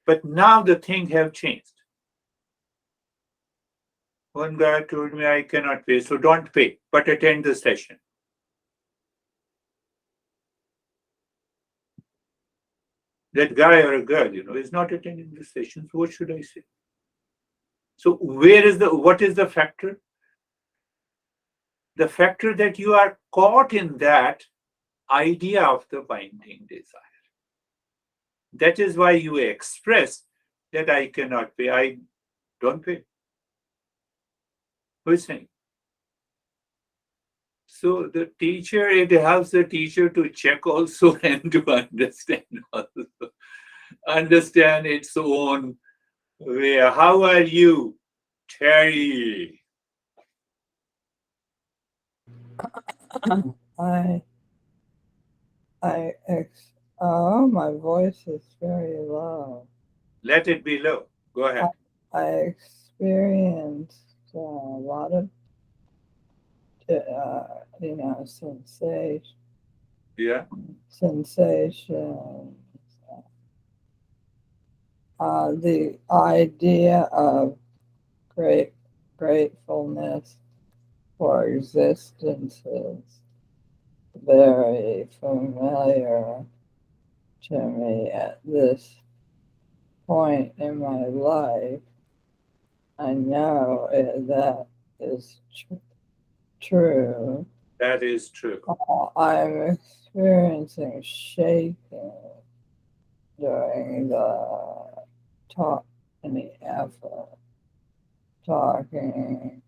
but now the things have changed. One guy told me I cannot pay, so don't pay, but attend the session. That guy or a girl, is not attending the session, so what should I say? So what is the factor? The factor that you are caught in that idea of the binding desire. That is why you express that I cannot pay. I don't pay. Who is saying? So the teacher, it helps the teacher to check also and to understand also. Understand its own way. How are you, Terry? My voice is very low. Let it be low. Go ahead. I experienced a lot of, sensation. Yeah. Sensations. The idea of gratefulness for existence is very familiar to me at this point in my life. I know that is true. That is true. I'm experiencing shaking during the talk and the effort. talking,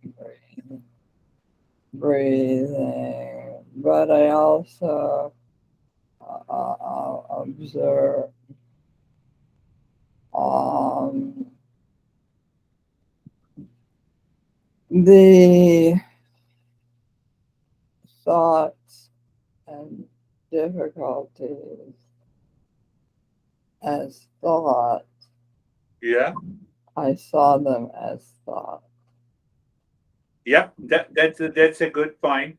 breathing, but I also observe the thoughts and difficulties as thought. Yeah. I saw them as thought. Yeah, that's a good point.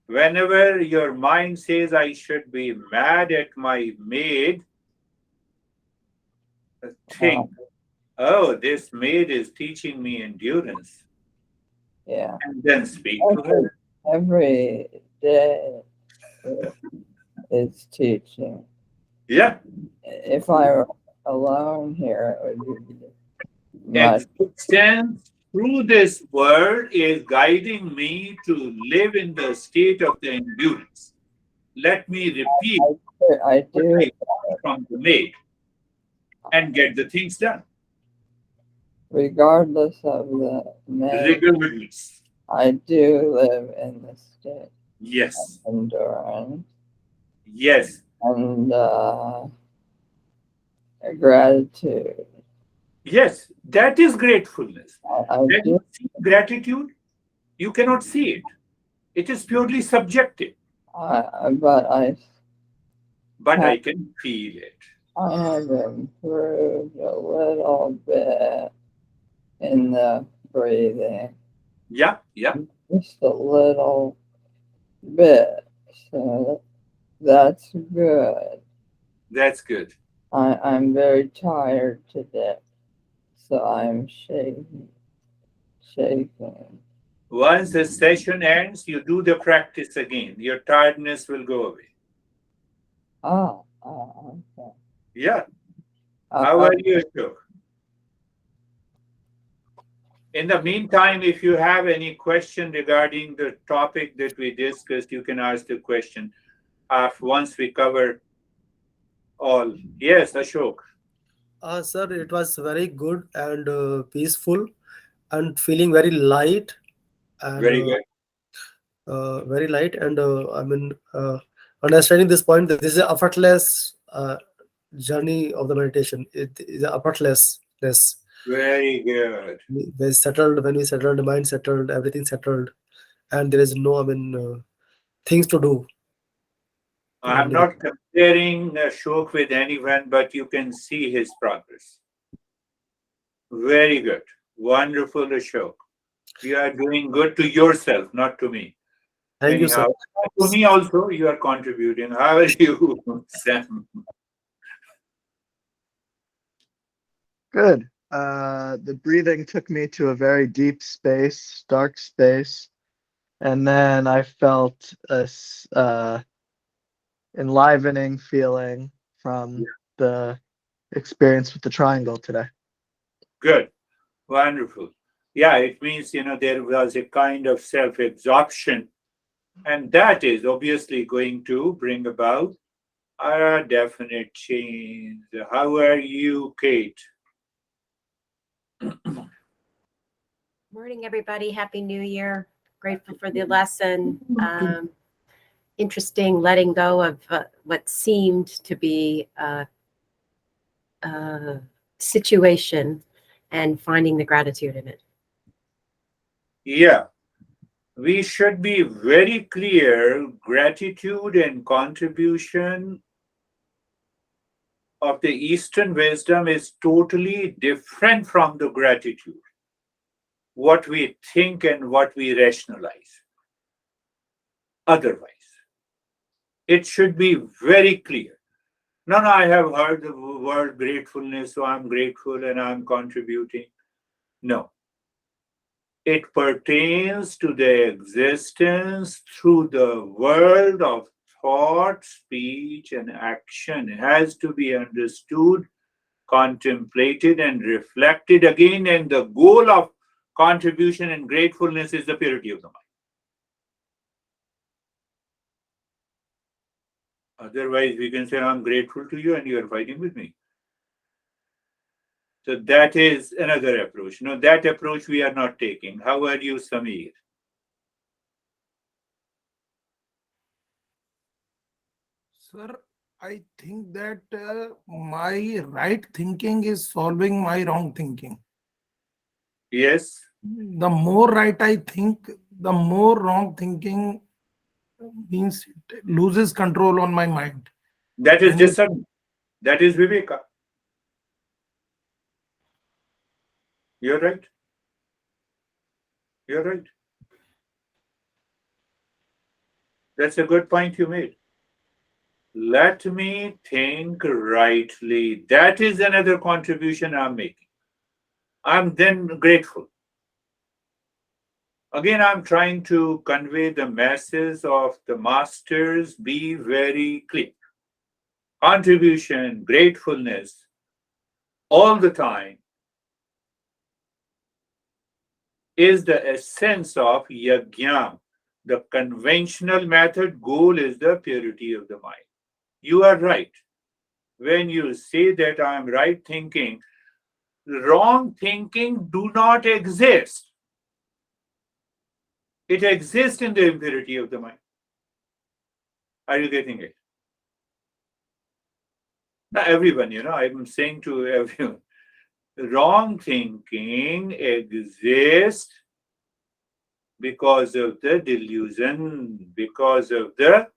Whenever your mind says I should be mad at my maid, think, oh, this maid is teaching me endurance, Yeah. and then speak to her. Every day is teaching. Yeah, If I were alone here, it would be much. existence through this world is guiding me to live in the state of the endurance. Let me repeat I what do, I learned from the maid and get the things done. regardless of the man, Regardless. I do live in the state Yes, of endurance yes, and gratitude. yes. That is gratefulness. I When do, you see gratitude, you cannot see it. It is purely subjective, but but have, I can feel it. I have improved a little bit in the breathing, Yeah, yeah, just a little bit. So that's good. that's good. I'm very tired today, so I'm shaking. Once the session ends, you do the practice again. Your tiredness will go away. Okay. Yeah. Uh, How uh, are you, Ashok? In the meantime, if you have any question regarding the topic that we discussed, you can ask the question once we cover all. Yes, Ashok. Sir, it was very good and peaceful and feeling very light and Very good. very light and understanding this point that this is an effortless journey of the meditation. It is effortlessness. Very good. When we settled, the mind settled, everything settled, and there is no things to do. I'm And not comparing Ashok with anyone, but you can see his progress. Very good. Wonderful, Ashok. You are doing good to yourself, not to me. thank you, sir. Anyhow, to me also, you are contributing. How are you, Sam? Good. The breathing took me to a very deep space, dark space, and then I felt enlivening feeling from the experience with the triangle today. Good. Wonderful. Yeah, it means, there was a kind of self absorption, and that is obviously going to bring about a definite change. How are you, Kate? Morning, everybody. Happy New Year. Grateful for the lesson. Interesting letting go of what seemed to be a situation and finding the gratitude in it. Yeah, we should be very clear gratitude and contribution of the Eastern wisdom is totally different from the gratitude, what we think and what we rationalize. Otherwise, it should be very clear. No, no, I have heard the word gratefulness, so I'm grateful and I'm contributing. No, it pertains to the existence through the world of thought, speech, and action. It has to be understood, contemplated, and reflected again. And the goal of contribution and gratefulness is the purity of the mind. Otherwise, we can say, I'm grateful to you and you are fighting with me. So that is another approach. No, that approach we are not taking. How are you, Samir? Sir, I think that my right thinking is solving my wrong thinking. Yes, The more right I think, the more wrong thinking means it loses control on my mind. that is And discernment. That is viveka. You're right. You're right. That's a good point you made. Let me think rightly. That is another contribution I'm making. I'm then grateful. Again, I'm trying to convey the masses of the masters, be very clear. Contribution, gratefulness, all the time is the essence of yajna. The conventional method goal is the purity of the mind. You are right. When you say that I'm right thinking, wrong thinking do not exist. It exists in the impurity of the mind. Are you getting it? Not everyone, I'm saying to everyone, wrong thinking exists because of the delusion, because of the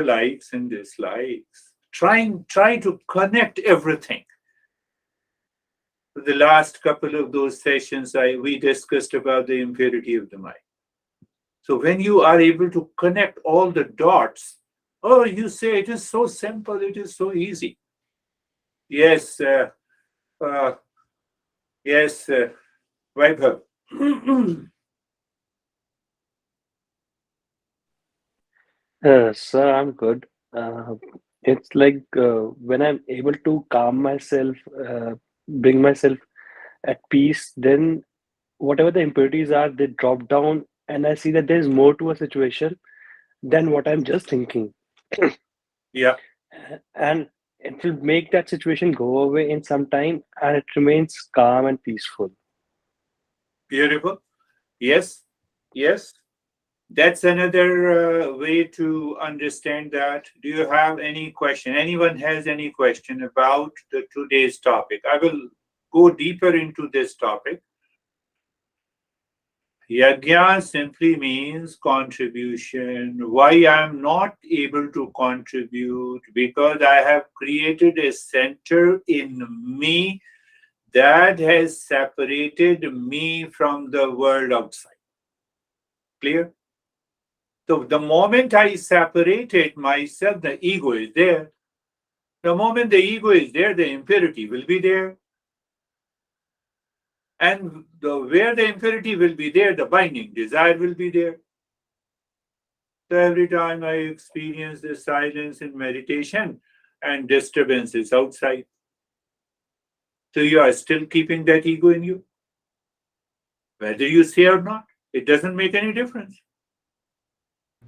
likes and dislikes. Try to connect everything. The last couple of those sessions we discussed about the impurity of the mind. So when you are able to connect all the dots, oh, you say it is so simple, it is so easy. Yes, yes, Vaibhav. Sir, I'm good. It's like when I'm able to calm myself, bring myself at peace, then whatever the impurities are, they drop down, and I see that there's more to a situation than what I'm just thinking. Yeah, And it will make that situation go away in some time, and it remains calm and peaceful. beautiful. Yes, yes. That's another way to understand that. Do you have any question? Anyone has any question about the today's topic? I will go deeper into this topic. Yajna simply means contribution. Why I'm not able to contribute? Because I have created a center in me that has separated me from the world outside. Clear? So the moment I separated myself, the ego is there. The moment the ego is there, the impurity will be there. And where the impurity will be there, the binding desire will be there. So every time I experience the silence in meditation and disturbances outside, so you are still keeping that ego in you. Whether you say or not, it doesn't make any difference.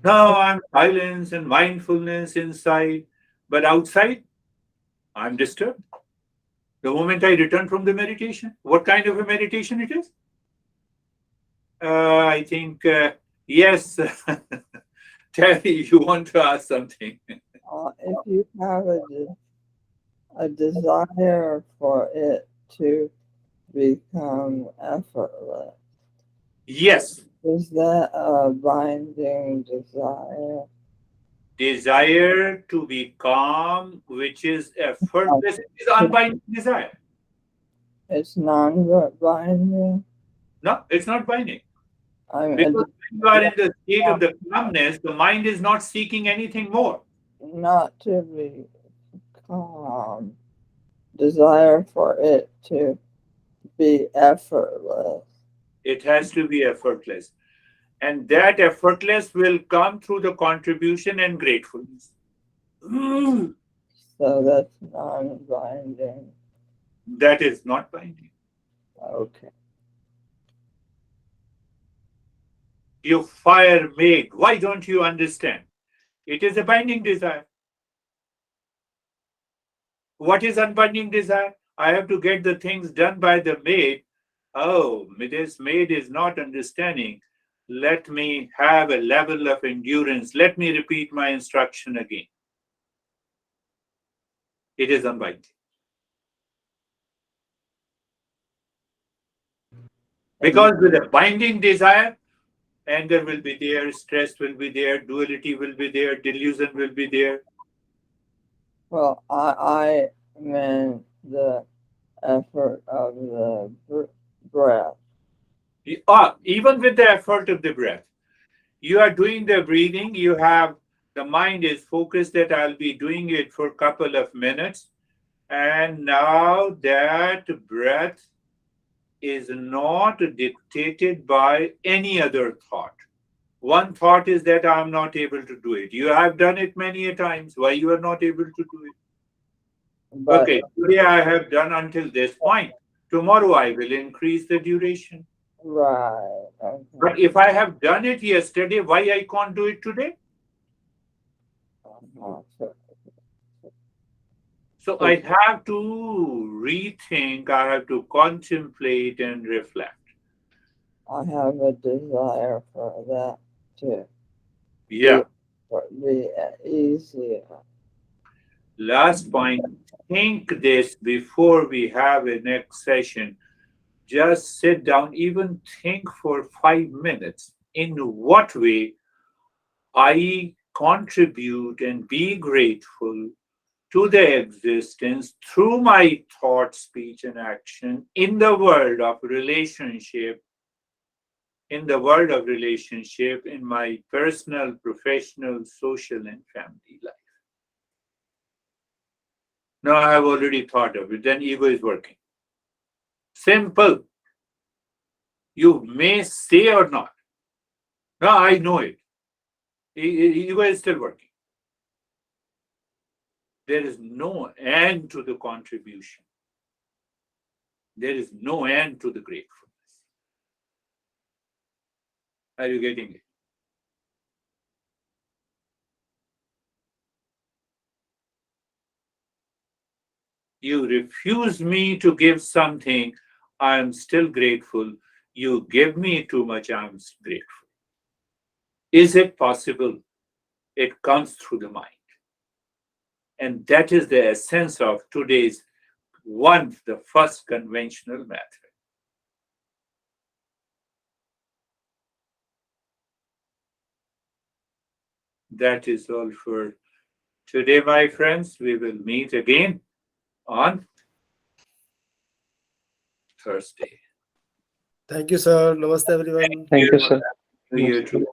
Now I'm silence and mindfulness inside, but outside, I'm disturbed. The moment I return from the meditation, what kind of a meditation it is? I think, yes, Terry, you want to ask something? If you have a desire for it to become effortless, Yes, is that a binding desire? desire to be calm, which is effortless, is unbinding desire. It's non-binding. No, it's not binding. I mean, Because when you are in the state of the calmness, the mind is not seeking anything more. not to be calm. Desire for it to be effortless. It has to be effortless. And that effortless will come through the contribution and gratefulness. So that's non-binding. That is not binding. Okay. You fire make. Why don't you understand? It is a binding desire. What is unbinding desire? I have to get the things done by the maid. Oh, this maid is not understanding. Let me have a level of endurance. Let me repeat my instruction again. It is unbinding. Because with a binding desire, anger will be there, stress will be there, duality will be there, delusion will be there. Well, I meant the effort of the breath. Even with the effort of the breath, you are doing the breathing, you have the mind is focused that I'll be doing it for a couple of minutes. And now that breath is not dictated by any other thought. One thought is that I'm not able to do it. You have done it many a times. Why you are not able to do it? But Okay, today I have done until this point. Tomorrow I will increase the duration. right. Okay. But if I have done it yesterday, why I can't do it today? So I have to rethink, I have to contemplate and reflect. I have a desire for that too. Yeah. Be easier. Last point, think this before we have a next session. Just sit down, even think for 5 minutes. In what way I contribute and be grateful to the existence through my thought, speech, and action in the world of relationship, in my personal, professional, social, and family life. Now I have already thought of it, then ego is working. Simple. You may say or not. Now I know it. Ego is still working. There is no end to the contribution. There is no end to the gratefulness. Are you getting it? You refuse me to give something, I am still grateful. You give me too much, I am grateful. Is it possible? It comes through the mind. And that is the essence of today's the first conventional method. That is all for today, my friends. We will meet again on Thursday. Thank you, sir. Namaste, everyone. Thank you, sir. You too.